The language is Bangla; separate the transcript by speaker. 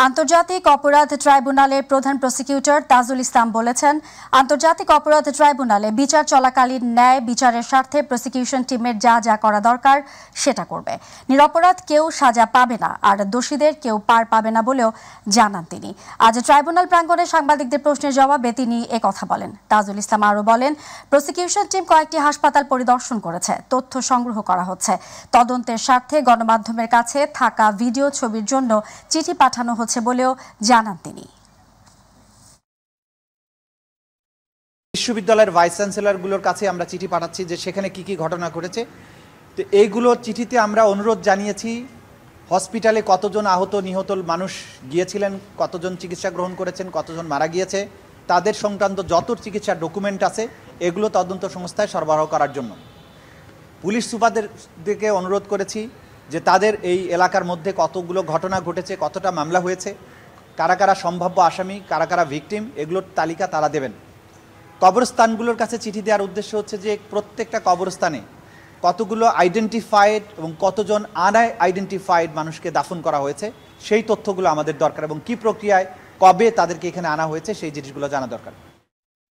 Speaker 1: আন্তর্জাতিক অপরাধ ট্রাইব্যুনালের প্রধান প্রসিকিউটর তাজুল ইসলাম বলেছেন, আন্তর্জাতিক অপরাধ ট্রাইব্যুনালে বিচার চলাকালীন ন্যায় বিচারের স্বার্থে প্রসিকিউশন টিমের যা যা করা দরকার সেটা করবে। নিরপরাধ কেউ সাজা পাবে না, আর দোষীদের কেউ পার পাবে না বলেও জানান তিনি। আজ ট্রাইব্যুনাল প্রাঙ্গণে সাংবাদিকদের প্রশ্নের জবাবে তিনি একথা বলেন। তাজুল ইসলাম আরও বলেন, প্রসিকিউশন টিম কয়েকটি হাসপাতাল পরিদর্শন করেছে, তথ্য সংগ্রহ করা হচ্ছে। তদন্তের স্বার্থে গণমাধ্যমের কাছে থাকা ভিডিও ছবির জন্য চিঠি পাঠানো হচ্ছে বলেও জানান তিনি।
Speaker 2: বিশ্ববিদ্যালয়ের ভাইস চ্যান্সেলরগুলোর কাছে আমরা চিঠি পাঠাচ্ছি যে সেখানে কি কি ঘটনা ঘটেছে। তো এইগুলোর চিঠিতে আমরা অনুরোধ জানিয়েছি হসপিটালে কতজন আহত নিহত মানুষ গিয়েছিলেন, কতজন চিকিৎসা গ্রহণ করেছেন, কতজন মারা গিয়েছে, তাদের সংক্রান্ত যত চিকিৎসার ডকুমেন্ট আছে এগুলো তদন্ত সংস্থায় সরবরাহ করার জন্য। পুলিশ সুপারদেরকে অনুরোধ করেছি যে তাদের এই এলাকার মধ্যে কতগুলো ঘটনা ঘটেছে, কতটা মামলা হয়েছে, কারা কারা সম্ভাব্য আসামি, কারা কারা ভিকটিম, এগুলোর তালিকা তারা দেবেন। কবরস্থানগুলোর কাছে চিঠি দেওয়ার উদ্দেশ্য হচ্ছে যে প্রত্যেকটা কবরস্থানে কতগুলো আইডেন্টিফাইড এবং কতজন আনআইডেন্টিফাইড মানুষকে দাফন করা হয়েছে সেই তথ্যগুলো আমাদের দরকার, এবং কি প্রক্রিয়ায় কবে তাদেরকে এখানে আনা হয়েছে সেই জিনিসগুলো জানা দরকার।